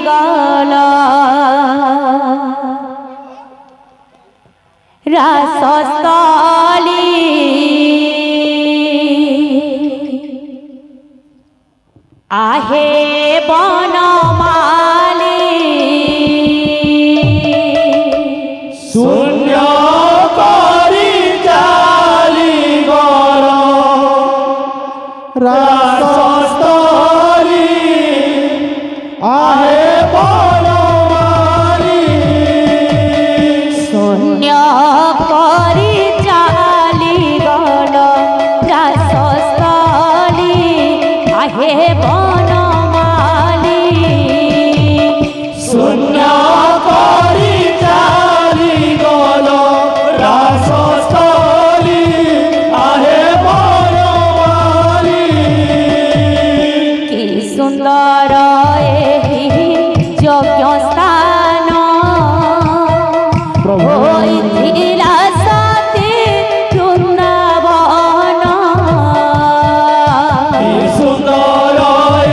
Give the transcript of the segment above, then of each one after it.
गला रासस्थली आहे बनमाली शून्य करी चाली गला रासस्थली आहे बनमाली शून्य करी चाली गला रासस्थली आहे बनमाली शून्य करी चाली गला रासस्थली आहे बनमाली कि सुंदर एही यज्ञ स्थान होइथिला सती वृंदावन कि सुंदर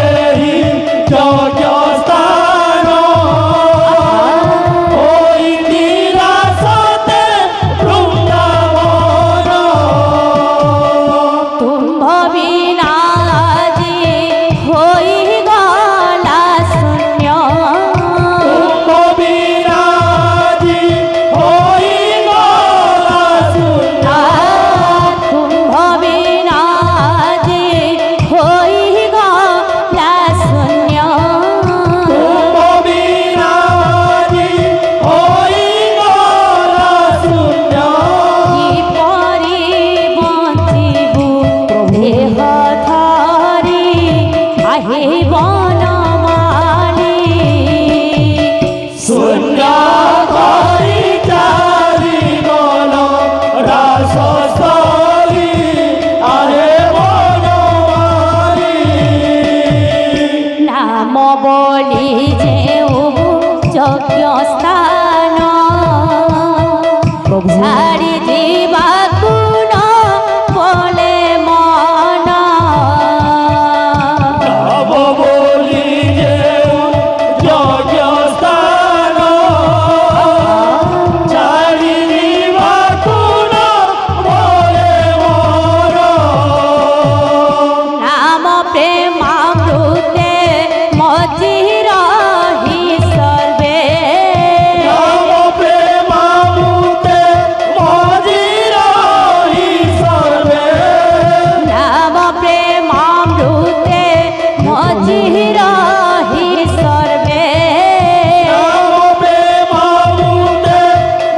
एही यज्ञ स्थान होइथिला सती वृंदावन तुम्भ बिना जी होई गला शून्य तुम बिना जी होई गला शून्य तुम्भ बिना जी होई गला शून्य तुम बिना जी होई गला शून्य किपरि बଞ୍ଚିବୁ देह धरि आहे बनमाली शून्य करी चाली गला रासस्थली आहे बनमाली नाम बोली जेउ यज्ञ स्थान छाड़ी जीवाकु न बोले मन नव बोली जेउ यज्ञ स्थान छाड़ी जीवाकु न बोले मन नाम प्रेमामृते मजी रही सर्वे नाम प्रेमामृते मजी रही सर्वे नाम प्रेमामृते मजी रही सर्वे नाम प्रेमामृते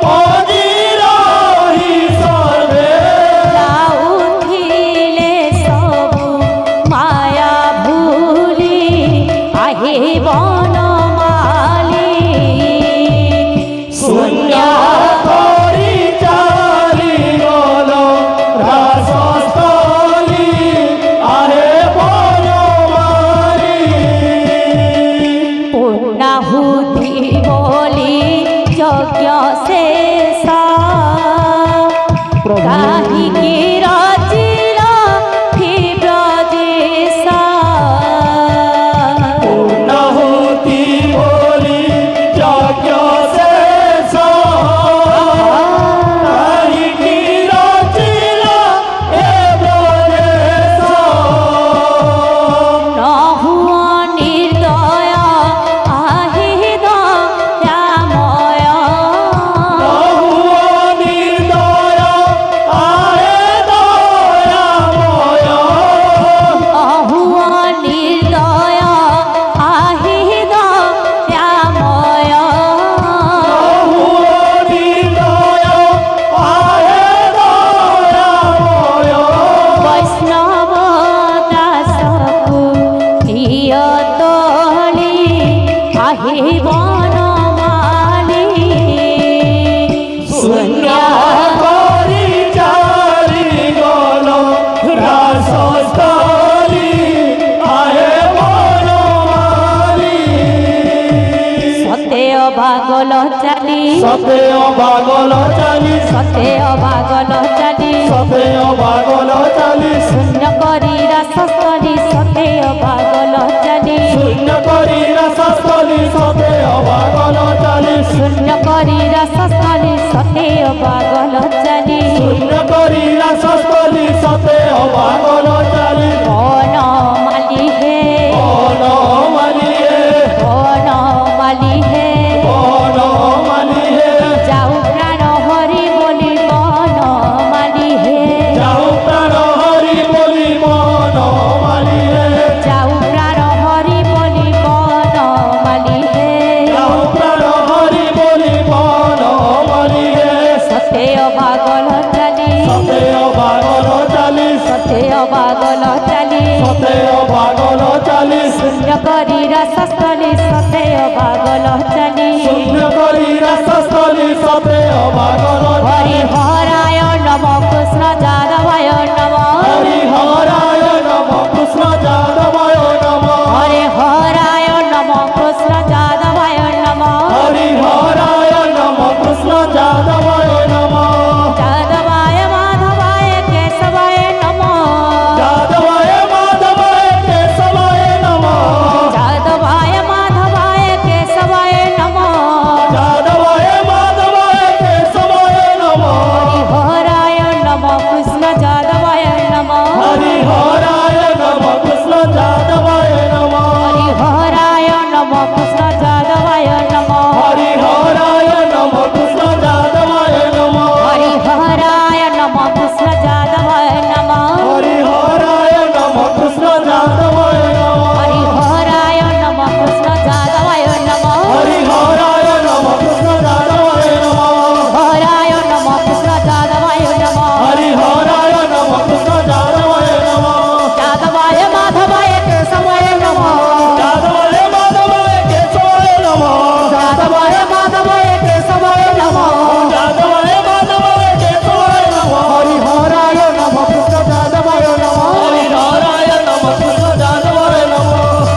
मजी रही सर्वे जाउथिले सबु माया भूली आहे बनमाली शून्य करी चाली गला रासस्थली आहे बनमाली पूर्णाहुति बोली यज्ञ शेष काहिकी रचिल ब्रजेश पूर्णाहुति बोली यज्ञ शेष काहिकी रचिल हे ब्रजेश नहुआ निर्दय आहे दयामय नहुआ निर्दय आहे दयामय अहुआ निर्दय आहे दयामय नहुआ निर्दय आहे दयामय वैष्णव दासकु प्रिय तोली आहे बनमाली शून्य करी चाली गला रासस्थली आहे बनमाली सते अभागल चाली सते अभागल चाली सते अभागल चाली सते अभागल चाली शून्य करी रासस्थली सते अभागल चाली शून्य करी रासस्थली অবাগল চালি শূন্য করি রসস্থলী সতে অবাগল চালি শূন্য করি রাসস্থলী সতে অবাগল চালি বন মালি হে বন মালি হে বন মালি হে বন মালি হে যাও প্রাণ হরি বলি বন মালি হে যাও প্রাণ হরি বলি বন মালি হে যাও প্রাণ হরি বলি বন মালি হে যাও প্রাণ হরি বলি বন মালি হে সতে অবাগল চালি সতে অবাগল চালি সতে অবাগল চালি সতে অবাগল চালি শূন্য করি রসস্থলী সতে অবাগল চালি শূন্য করি রাসস্থলী সতে অবাগল হরি হরায় নম কৃষ্ণ যাদবায় নম হরি হরায় নম কৃষ্ণ যাদবায় নম হরে হরায় নম কৃষ্ণ যাদবায় নম হরি হরায় নম কৃষ্ণ যাদবায় নম যাদবায় মাধবায় কেশবায় নম যাদবায় মাধবায় কেশবায় নম যাদবায় মাধবায় কেশবায় নম যাদবায় মাধবায় কেশবায় নম হরি হরায় নম কৃষ্ণ যাদবায় নম হরি হরায় নম কৃষ্ণ যাদবায় নম হরি হরায় নম কৃষ্ণ যাদবায় নম হরি হরায় নম কৃষ্ণ যাদবায় নম হরি হরায় নম কৃষ্ণ যাদবায় নম হরি হরায় নম কৃষ্ণ যাদবায় নম হরি হরায় নম কৃষ্ণ যাদবায় নম হরি হরায় নম কৃষ্ণ যাদবায় নম হরায় নম কৃষ্ণ যাদবায় নম হরি হরায় নম কৃষ্ণ যাদবায় নম যাদবায় মাধবায় কেশবায় নম যাদবায় মাধবায় কেশবায় নম যাদবায় মাধবায় কেশবায় নম যাদবায় মাধবায় কেশবায় নম হরি হরায় নম কৃষ্ণ যাদবায় নম হরি হরায় নম কৃষ্ণ যাদবায় নম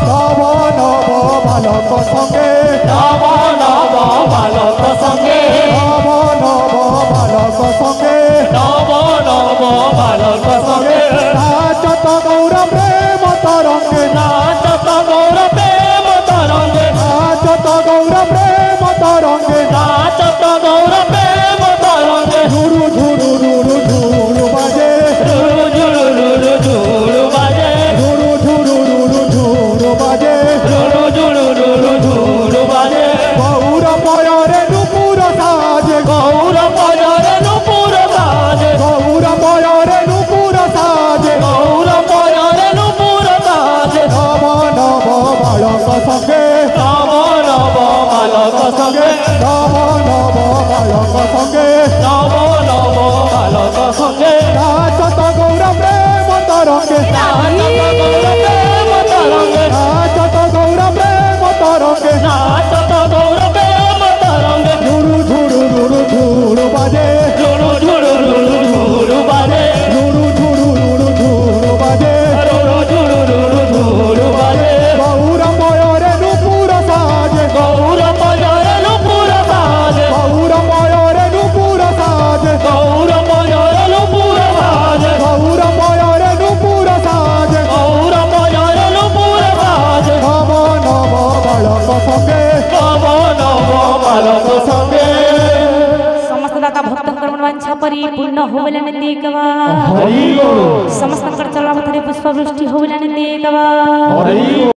নব নব বালক সঙ্গে নব নব বালক সঙ্গে নব নব বালক সঙ্গে নব নব বালক সঙ্গে নাচত গৌর প্রেম তরঙ্গে নাচত গৌর প্রেম তরঙ্গে নাচত গৌর প্রেম তরঙ্গে নাচত গৌর প্রেম তরঙ্গে ঝুরু ঝুরু ঝুরু ঝুরু বাজে ঝুরু ঝুরু ঝুরু ঝুরু বাজে ঝুরু ঝুরু ঝুরু ঝুরু বাজে ঝুরু ঝুরু ঝুরু ঝুরু বাজে গৌর পয়রে নুপুর সাজে গৌর পয়রে নুপুর সাজে গৌর পয়রে নুপুর সাজে গৌর পয়রে নুপুর সাজে নব নব বালক সঙ্গে নব নব বালক সঙ্গে নব নব বালক সঙ্গে নব নব বালক সঙ্গে নাচত গৌর প্রেম তরঙ্গে নাচত গৌর প্রেম তরঙ্গে নাচত গৌর প্রেম তরঙ্গে নাচত গৌর প্রেম তরঙ্গে ঝুরু ঝুরু ঝুরু ঝুরু বাজে ঝুরু ঝুরু ঝুরু ঝুরু বাজে ঝুরু ঝুরু ঝুরু ঝুরু বাজে ঝুরু ঝুরু ঝুরু ঝুরু বাজে গৌর ময়ূরে নুপুর সাজে গৌর ময়ূরে নুপুর সাজে গৌর ময়ূরে নুপুর সাজে গৌর ময়ূরে নুপুর সাজে গৌর ময়ূরে নুপুর সাজে গৌর ময়ূরে নুপুর সাজে নব নব বালক সঙ্গে নব নব বালক সঙ্গে समस्त दाता भक्तंकर मनवांछा परिपूर्ण होवलन देकवा हरि बोल समस्त चला पुष्पवृष्टि होवलन देकवा हरि